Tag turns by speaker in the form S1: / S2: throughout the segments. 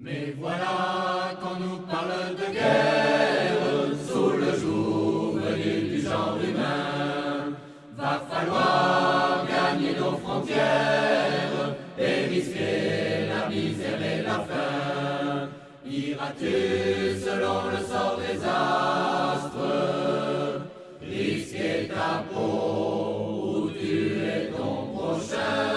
S1: Mais voilà qu'on nous parle de guerre, sous le jour venu du genre humain. Va falloir gagner nos frontières et risquer la misère et la faim. Iras-tu selon le sort des astres, risquer ta peau ou tuer ton prochain?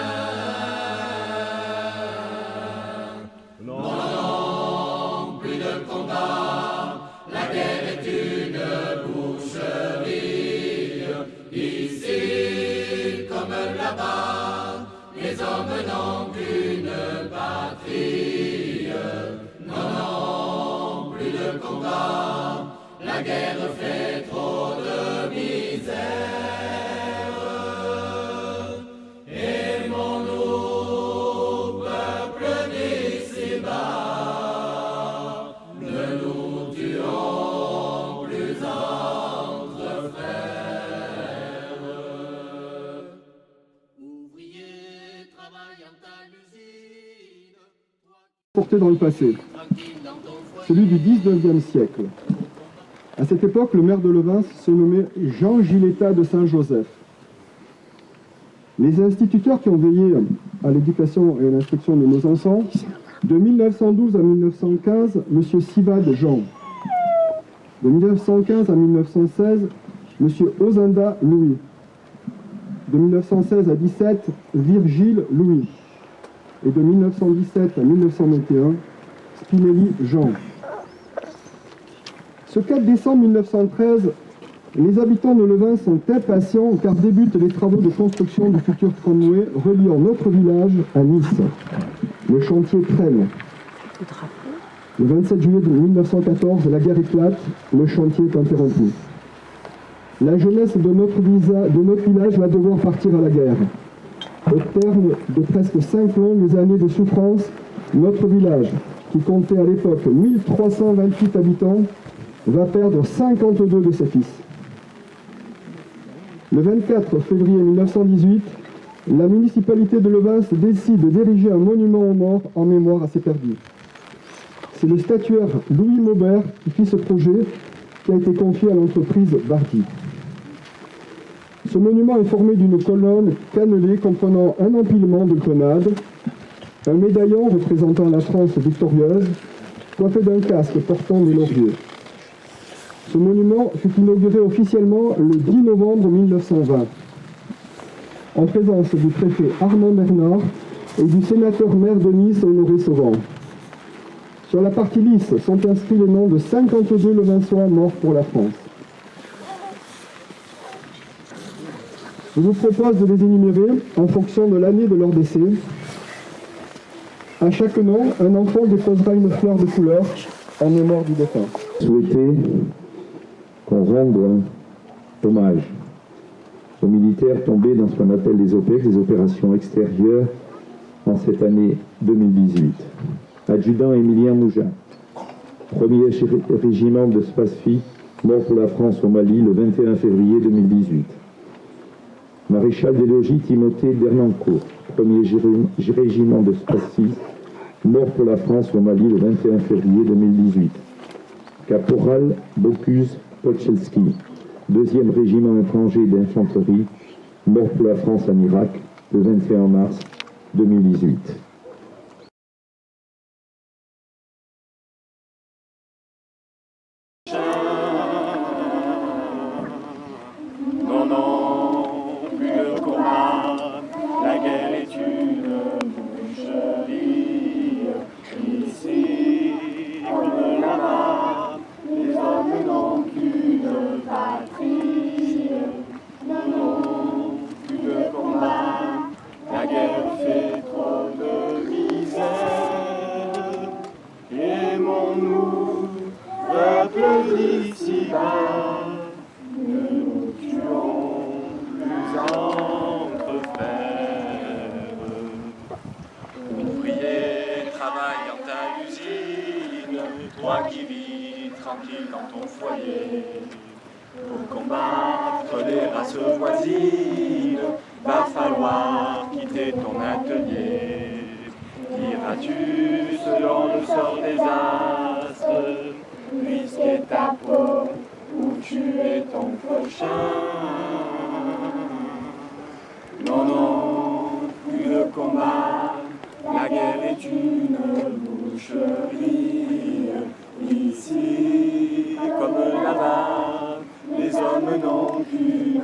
S1: Les hommes n'ont qu'une patrie. Non, non, plus de combat. La guerre fait trop de misère. Aimons-nous, peuple d'ici-bas. Ne nous tuons plus entre frères.
S2: Porté dans le passé, celui du 19e siècle. À cette époque, le maire de Levens se nommait Jean Giletta de Saint-Joseph. Les instituteurs qui ont veillé à l'éducation et à l'instruction de nos enfants, de 1912 à 1915, M. Sivad Jean. De 1915 à 1916, M. Ozanda Louis. De 1916 à 17, Virgile Louis. Et de 1917 à 1921, Spinelli Jean. Ce 4 décembre 1913, les habitants de Levens sont impatients car débutent les travaux de construction du futur tramway reliant notre village à Nice. Le chantier traîne. Le 27 juillet 1914, la guerre éclate, le chantier est interrompu. La jeunesse de notre village va devoir partir à la guerre. Au terme de presque 5 longues années de souffrance, notre village, qui comptait à l'époque 1328 habitants, va perdre 52 de ses fils. Le 24 février 1918, la municipalité de Levens décide d'ériger un monument aux morts en mémoire à ses perdus. C'est le statuaire Louis Maubert qui fit ce projet, qui a été confié à l'entreprise Bardi. Ce monument est formé d'une colonne cannelée comprenant un empilement de grenades, un médaillon représentant la France victorieuse, coiffé d'un casque portant des lauriers. Ce monument fut inauguré officiellement le 10 novembre 1920, en présence du préfet Armand Bernard et du sénateur-maire de Nice Honoré Sauvant. Sur la partie lisse sont inscrits les noms de 52 Levensois morts pour la France. Je vous propose de les énumérer en fonction de l'année de leur décès. À chaque nom, un enfant déposera une fleur de couleur en mémoire du défunt.
S3: Souhaiter qu'on rende hommage aux militaires tombés dans ce qu'on appelle les OPEX, les opérations extérieures, en cette année 2018. Adjudant Émilien Mougin, 1er régiment de Spasfi, mort pour la France au Mali le 21 février 2018. Maréchal des logis Timothée Bernancourt, 1er régiment de Spassy, mort pour la France au Mali le 21 février 2018. Caporal Bocuse Pochelski, 2e régiment étranger d'infanterie, mort pour la France en Irak le 21 mars 2018.
S1: Non, non, plus de combat, la guerre est une boucherie. Ici, comme là-bas, les hommes n'ont qu'une patrie. Non, non, plus de combat, la guerre fait trop de misère. Aimons-nous, peuple d'ici-bas. Entre frères, ouvrier, travaille dans ta usine, toi qui vis tranquille dans ton foyer, pour combattre les races voisines, va falloir quitter ton atelier. Iras-tu selon le sort prochain. Non, non, plus de combat, la guerre est une boucherie. Ici, comme là-bas, les hommes n'ont qu'une